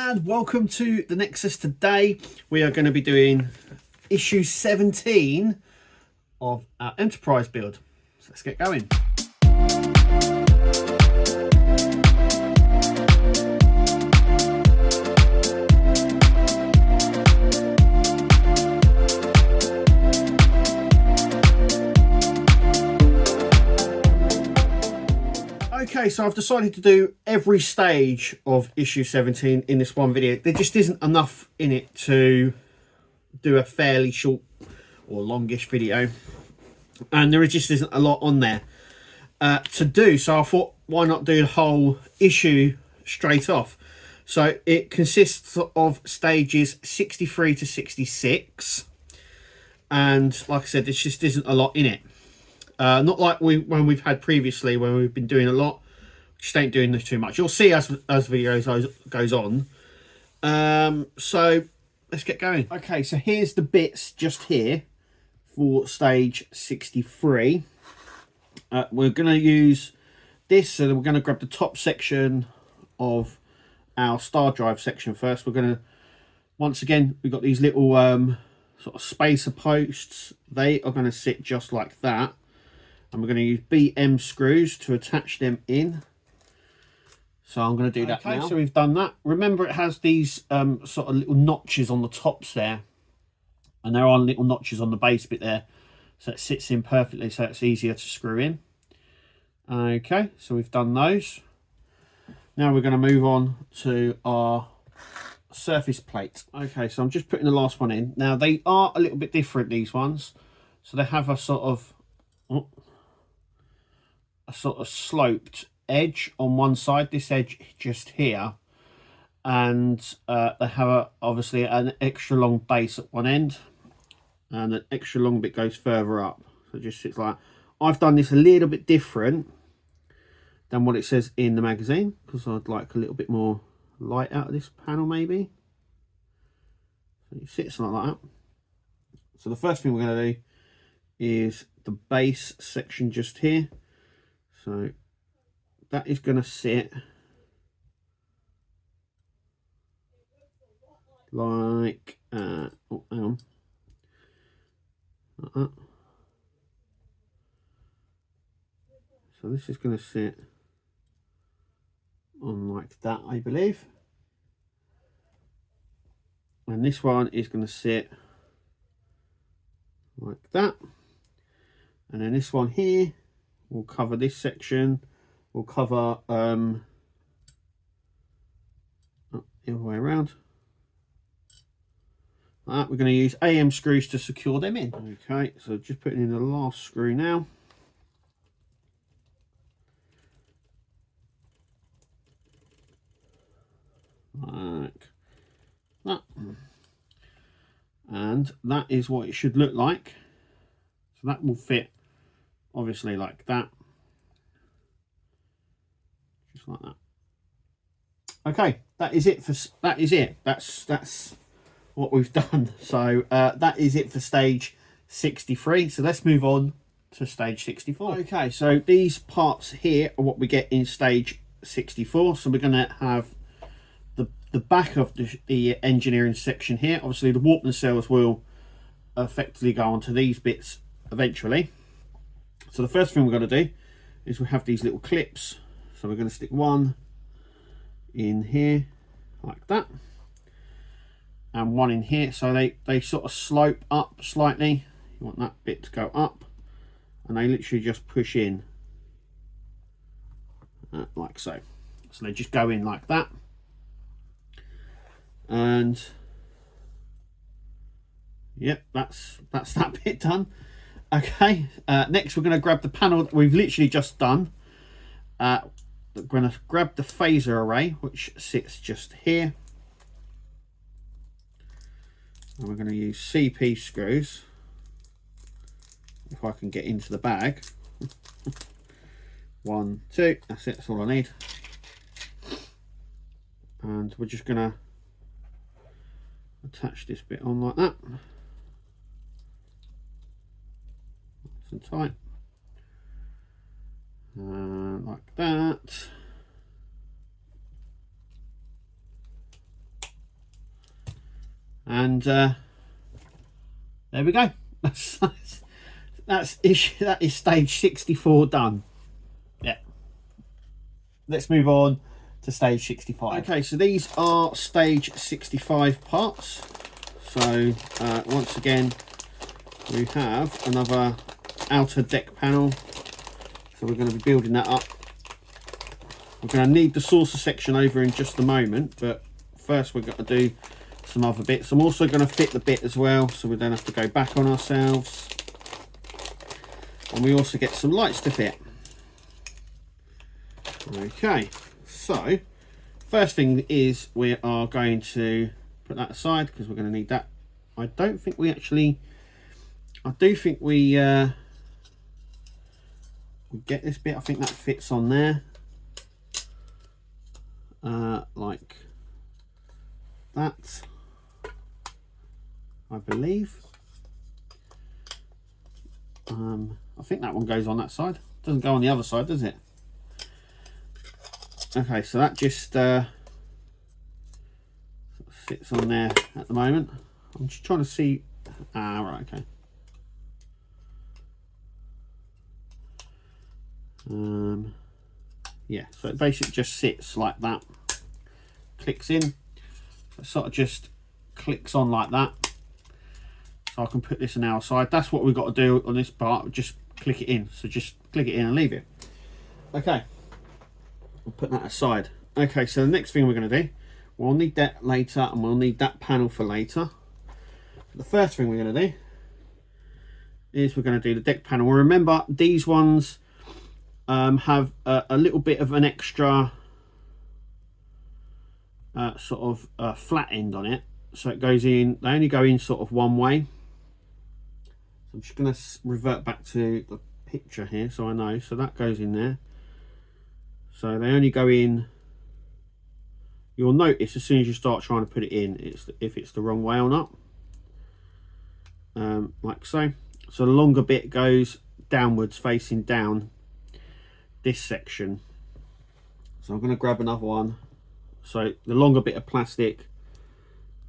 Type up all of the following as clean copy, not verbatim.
and welcome to the Nexus. Today we are going to be doing issue 17 of our Enterprise build. So let's get going. Okay, so I've decided to do every stage of issue 17 in this one video. There just isn't enough in it to do a fairly short or longish video, and there just isn't a lot on there to do, so I thought, why not do the whole issue straight off? So it consists of stages 63 to 66, and like I said, there just isn't a lot in it. Not like when we've had previously, when we've been doing a lot. Just ain't doing this too much. You'll see as videos goes on. So let's get going. Okay, so here's the bits just here for stage 63. We're going to use this, so we're going to grab the top section of our star drive section first. We're going to, once again, we've got these little sort of spacer posts. They are going to sit just like that. And we're going to use BM screws to attach them in. So I'm going to do that now. So we've done that. Remember, it has these sort of little notches on the tops there. And there are little notches on the base bit there. So it sits in perfectly, so it's easier to screw in. Okay, so we've done those. Now we're going to move on to our surface plate. Okay, so I'm just putting the last one in. Now, they are a little bit different, these ones. So they have a sort of sloped edge on one side, this edge just here, and they have obviously an extra long base at one end, and an extra long bit goes further up, so it just sits like. I've done this a little bit different than what it says in the magazine, because I'd like a little bit more light out of this panel maybe. So it sits like that. So the first thing we're going to do is the base section just here. So that is going to sit like, oh, hang on, like that. So this is going to sit on like that, I believe. And this one is going to sit like that. And then this one here will cover this section. We'll cover the other way around. Like that. We're going to use AM screws to secure them in. Okay, so just putting in the last screw now. Like that. And that is what it should look like. So that will fit obviously like that. Like that. Okay, that is it. That's what we've done. So that is it for stage 63. So let's move on to stage 64. Okay, so these parts here are what we get in stage 64. So we're going to have the back of the engineering section here. Obviously the warp nacelles will effectively go onto these bits eventually. So the first thing we're going to do is we have these little clips. So we're going to stick one in here like that, and one in here, so they sort of slope up slightly. You want that bit to go up, and they literally just push in like so. So they just go in like that, and yep, that's that bit done. Okay, next we're going to grab the panel that we've literally just done. We're going to grab the phaser array, which sits just here, and we're going to use CP screws, if I can get into the bag. 1, 2, that's it, that's all I need. And we're just going to attach this bit on like that, nice and tight. Like that. And there we go. That is stage 64 done. Yeah. Let's move on to stage 65. Okay, so these are stage 65 parts. So once again, we have another outer deck panel. So we're going to be building that up. We're going to need the saucer section over in just a moment, but first we've got to do some other bits. I'm also going to fit the bit as well, so we don't have to go back on ourselves. And we also get some lights to fit. Okay, so first thing is we are going to put that aside because we're going to need that. I don't think we actually, I do think we get this bit. I think that fits on there, like that, I believe. I think that one goes on that side. Doesn't go on the other side, does it? Okay, so that just sits on there at the moment. I'm just trying to see. Ah, right, okay. Yeah, so it basically just sits like that, clicks in, so it sort of just clicks on like that. So I can put this on our side. That's what we've got to do on this part, just click it in. So just click it in and leave it. Okay, we'll put that aside. Okay, so the next thing we're going to do, we'll need that later, and we'll need that panel for later. The first thing we're going to do is we're going to do the deck panel. Remember, these ones have a little bit of an extra sort of flat end on it, so it goes in, they only go in sort of one way. So I'm just going to revert back to the picture here so I know. So that goes in there, so they only go in, you'll notice as soon as you start trying to put it in, if it's the wrong way or not, like so. So the longer bit goes downwards, facing down this section. So I'm going to grab another one. So the longer bit of plastic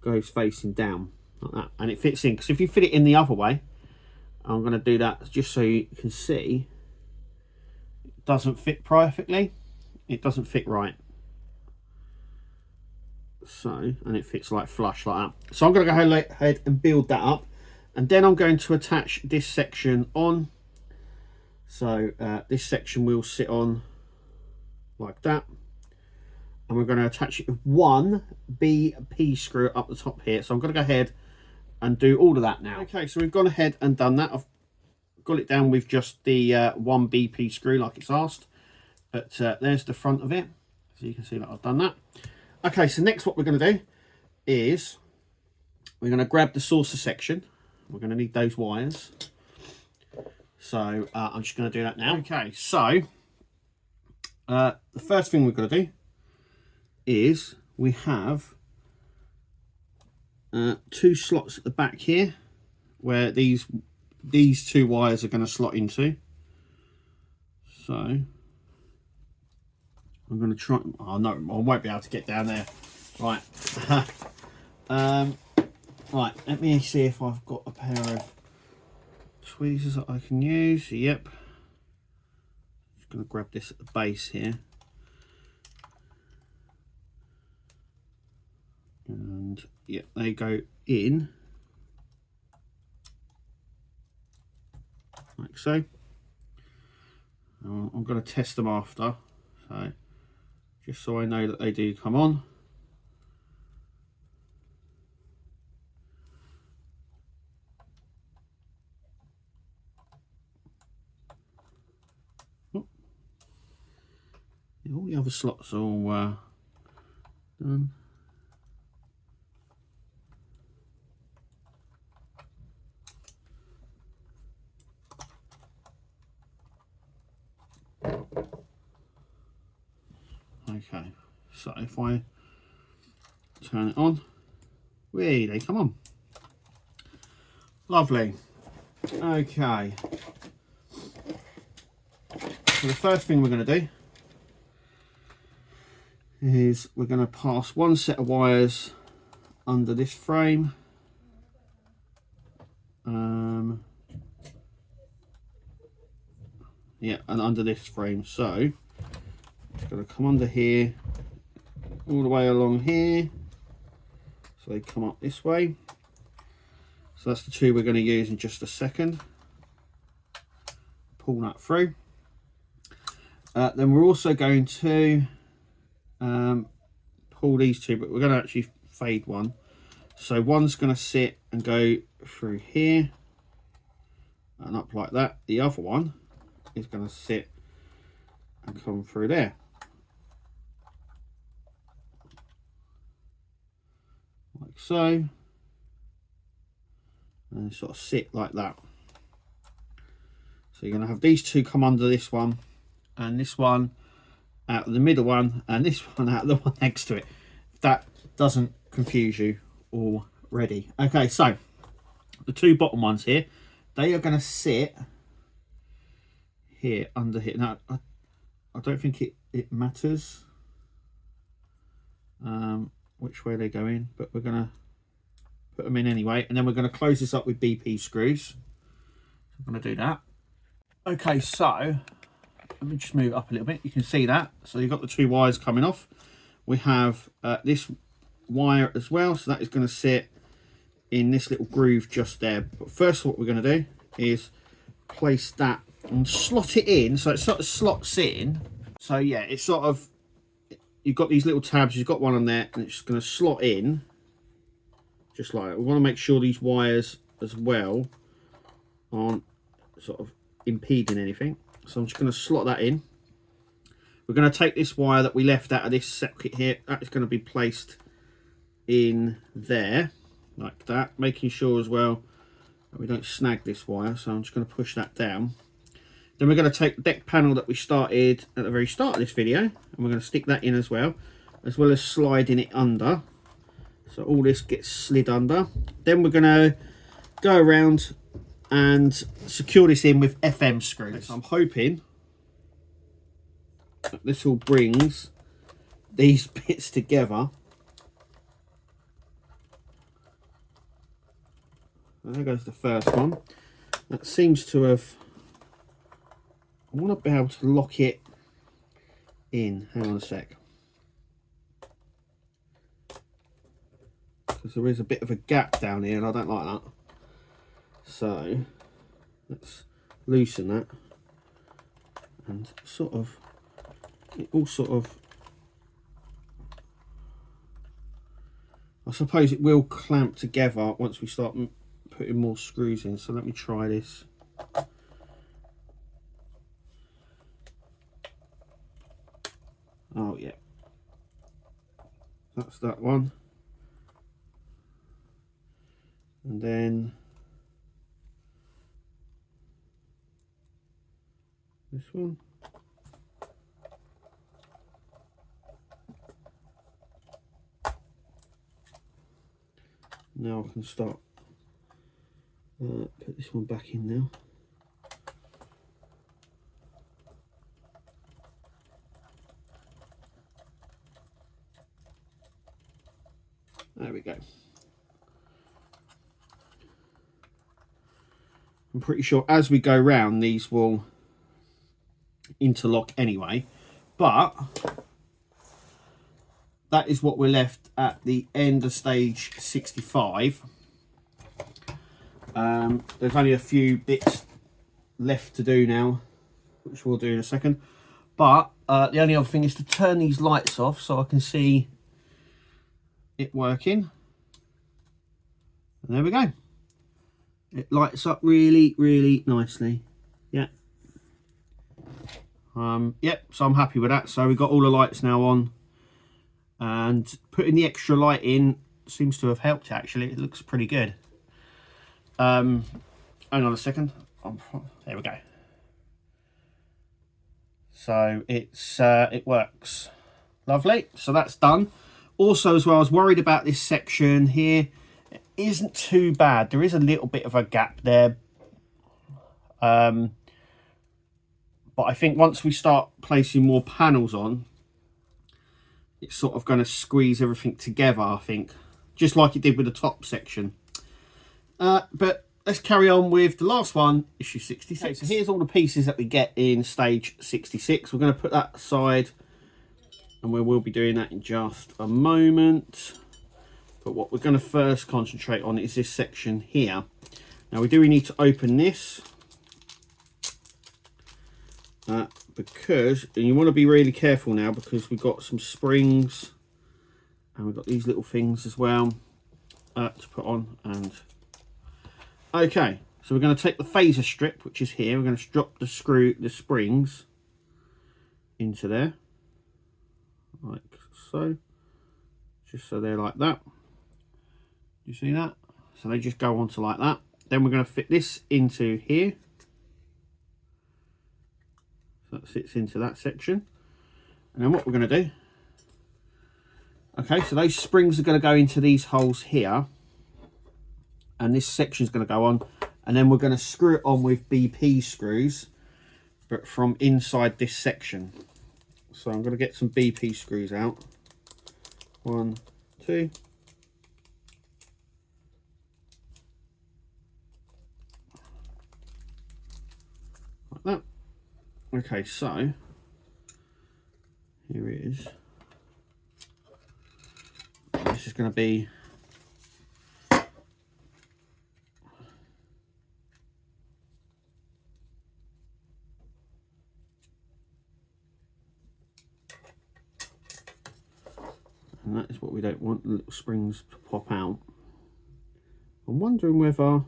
goes facing down like that, and it fits in. Because if you fit it in the other way, I'm going to do that just so you can see it doesn't fit perfectly. It doesn't fit right. So, and it fits like flush like that. So I'm going to go ahead and build that up, and then I'm going to attach this section on. So this section will sit on like that, and we're going to attach it with one BP screw up the top here. So I'm going to go ahead and do all of that now. Okay, so we've gone ahead and done that. I've got it down with just the one BP screw like it's asked, but there's the front of it, so you can see that I've done that. Okay, so next what we're going to do is we're going to grab the saucer section. We're going to need those wires. So I'm just going to do that now. Okay, so the first thing we've got to do is we have two slots at the back here where these two wires are going to slot into. So I'm going to try. Oh no, I won't be able to get down there. Right. Right. Let me see if I've got a pair of tweezers that I can use. Yep. Just going to grab this at the base here. And yeah, they go in like so. I'm going to test them after, so just so I know that they do come on. Oh. Yeah, all the other slots are all done. Okay, so if I turn it on, whee, they come on. Lovely. Okay, so the first thing we're going to do is we're going to pass one set of wires under this frame, Yeah, and under this frame. So it's going to come under here, all the way along here. So they come up this way. So that's the two we're going to use in just a second. Pull that through. Then we're also going to pull these two, but we're going to actually fade one. So one's going to sit and go through here and up like that. The other one is going to sit and come through there. Like so. And sort of sit like that. So you're going to have these two come under this one, and this one out of the middle one, and this one out of the one next to it. If that doesn't confuse you already. Okay, so the two bottom ones here, they are going to sit here under here. Now, I don't think it matters which way they go in, but we're going to put them in anyway, and then we're going to close this up with BP screws. So I'm going to do that. Okay, so let me just move it up a little bit. You can see that. So you've got the two wires coming off. We have this wire as well, so that is going to sit in this little groove just there. But first, what we're going to do is place that and slot it in, so it sort of slots in. So yeah, it's sort of, you've got these little tabs, you've got one on there, and it's going to slot in just like that. We want to make sure these wires as well aren't sort of impeding anything. So I'm just going to slot that in. We're going to take this wire that we left out of this socket here, that is going to be placed in there like that, making sure as well that we don't snag this wire. So I'm just going to push that down. Then we're going to take the deck panel that we started at the very start of this video, and we're going to stick that in as well as sliding it under. So all this gets slid under. Then we're going to go around and secure this in with FM screws. So I'm hoping that this all brings these bits together. And there goes the first one. That seems to have... I want to be able to lock it in. Hang on a sec. Because there is a bit of a gap down here and I don't like that. So let's loosen that and sort of, it all sort of, I suppose it will clamp together once we start putting more screws in. So let me try this. Oh yeah, that's that one. And then this one. Now I can start, put this one back in now. There we go. I'm pretty sure as we go round these will interlock anyway, but that is what we're left at the end of stage 65. There's only a few bits left to do now, which we'll do in a second, but the only other thing is to turn these lights off so I can see it working. And there we go. It lights up really, really nicely. Yeah. Yep, so I'm happy with that. So we've got all the lights now on. And putting the extra light in seems to have helped, actually. It looks pretty good. Hang on a second. There we go. So it works. Lovely. So that's done. Also, as well, I was worried about this section here. It isn't too bad. There is a little bit of a gap there. But I think once we start placing more panels on, it's sort of going to squeeze everything together, I think. Just like it did with the top section. But let's carry on with the last one, issue 66. Okay, so here's all the pieces that we get in stage 66. We're going to put that aside, and we will be doing that in just a moment. But what we're going to first concentrate on is this section here. Now we do need to open this because, and you want to be really careful now, because we've got some springs and we've got these little things as well to put on. And okay, so we're going to take the phaser strip, which is here. We're going to drop the springs into there, like so, just so they're like that. You see that? So they just go onto like that. Then we're going to fit this into here. So that sits into that section. And then what we're going to do, okay, so those springs are going to go into these holes here. And this section is going to go on. And then we're going to screw it on with BP screws, but from inside this section. So I'm going to get some BP screws out. 1, 2. That. Okay, so here it is. This is going to be and that is what we don't want, the little springs to pop out. I'm wondering whether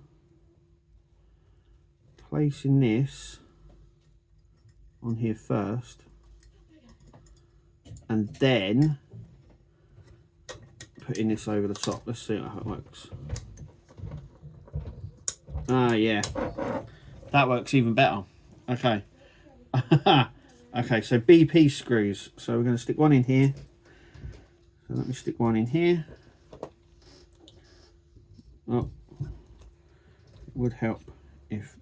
placing this on here first and then putting this over the top. Let's see how it works. Ah, yeah, that works even better. Okay. Okay, so BP screws. So we're going to stick one in here. So let me stick one in here. Oh, it would help if.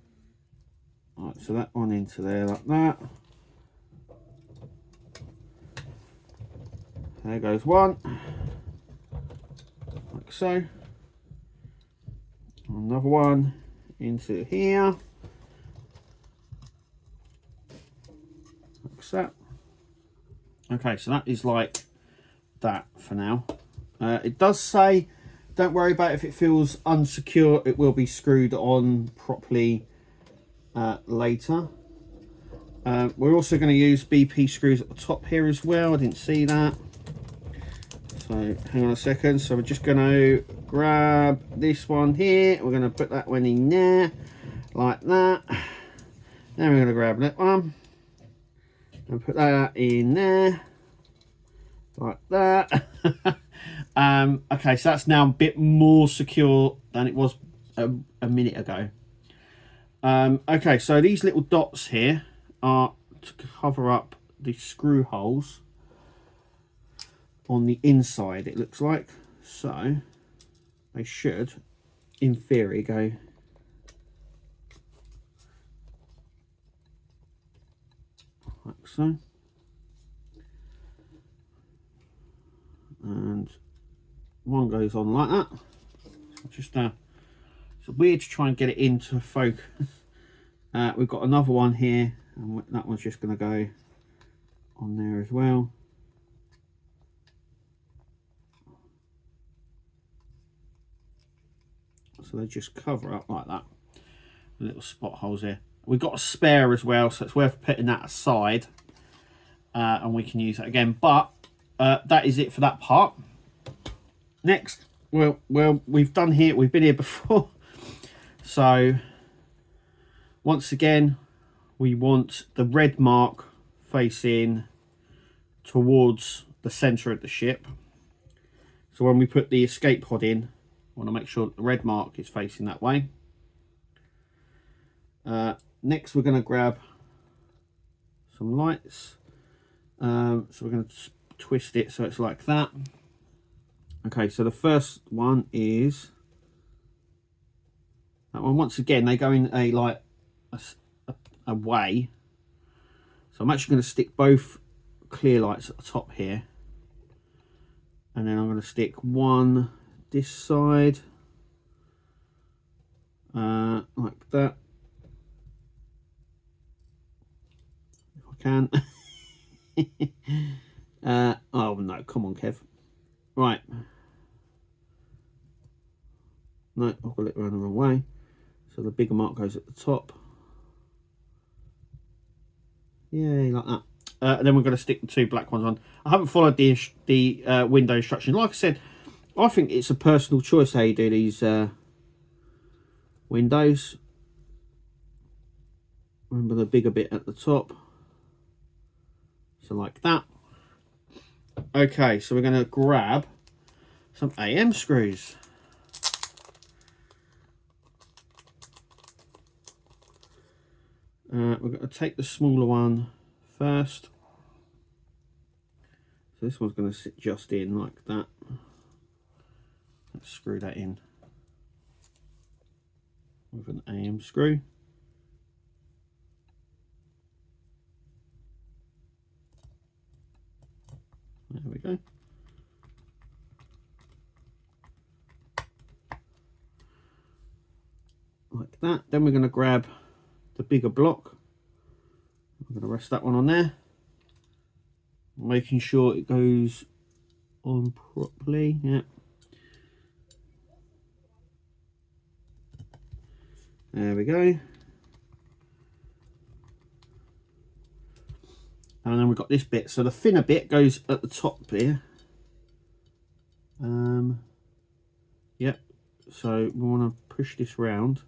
Right, so that one into there like that. There goes one, like so. Another one into here, like that. Okay, so that is like that for now. It does say, don't worry about if it feels unsecure, it will be screwed on properly later. We're also going to use BP screws at the top here as well. I didn't see that. So hang on a second. So we're just going to grab this one here. We're going to put that one in there like that. Then we're going to grab that one and put that in there like that. Okay, so that's now a bit more secure than it was a minute ago. Okay, so these little dots here are to cover up the screw holes on the inside, it looks like. So they should, in theory, go like so. And one goes on like that. Just it's weird to try and get it into focus. We've got another one here, and that one's just going to go on there as well. So they just cover up like that. Little spot holes here. We've got a spare as well, so it's worth putting that aside, and we can use that again. But that is it for that part. Next, well, we've been here before. So once again, we want the red mark facing towards the center of the ship. So when we put the escape pod in, I want to make sure that the red mark is facing that way. Next, we're going to grab some lights. So we're going to twist it so it's like that. Okay, so the first one is that one. Once again, they go in a way. So I'm actually going to stick both clear lights at the top here, and then I'm going to stick one this side like that. If I can. Oh no, come on, Kev. Right. No, I've got it around the wrong way. So the bigger mark goes at the top. Yay, like that. And then we're going to stick the two black ones on. I haven't followed the window instruction. Like I said, I think it's a personal choice how you do these windows. Remember the bigger bit at the top. So like that. Okay, so we're going to grab some AM screws. We're going to take the smaller one first. So this one's going to sit just in like that. Let's screw that in with an AM screw. There we go. Like that. Then we're going to grab the bigger block. I'm going to rest that one on there, making sure it goes on properly. Yeah. There we go. And then we've got this bit. So the thinner bit goes at the top here. Yep. So we want to push this round.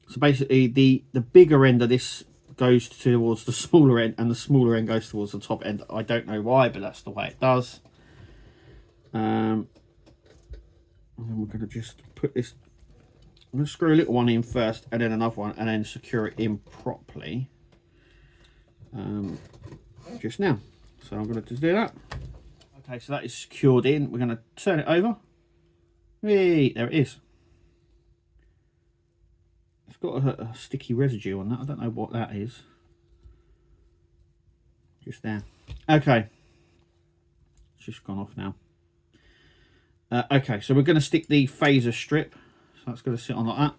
So basically the bigger end of this goes towards the smaller end, and the smaller end goes towards the top end. I don't know why, but that's the way it does. And then we're going to just put this, I'm going to screw a little one in first and then another one, and then secure it in properly just now. So I'm going to just do that. Okay, so that is secured in. We're going to turn it over. Hey, there it is. It's got a sticky residue on that. I don't know what that is. Just there. Okay. It's just gone off now. Okay, so we're going to stick the phaser strip. So that's going to sit on like that.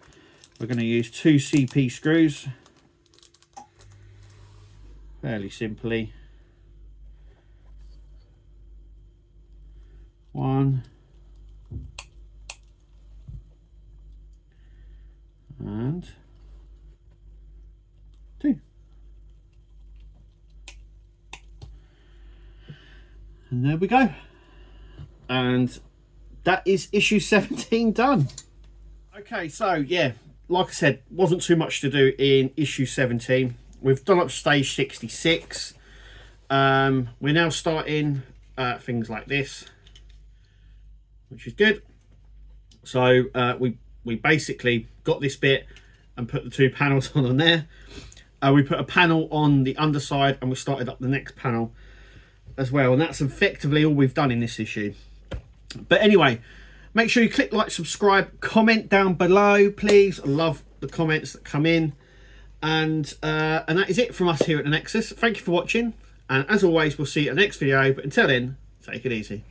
We're going to use 2 CP screws. Fairly simply. 1. And 2. And there we go. And that is issue 17 done. Okay, so yeah, like I said, wasn't too much to do in issue 17. We've done up to stage 66. We're now starting things like this, which is good. So we basically got this bit and put the 2 panels on there. We put a panel on the underside, and we started up the next panel as well. And that's effectively all we've done in this issue. But anyway, make sure you click like, subscribe, comment down below, please. I love the comments that come in. And that is it from us here at the Nexus. Thank you for watching. And as always, we'll see you at the next video. But until then, take it easy.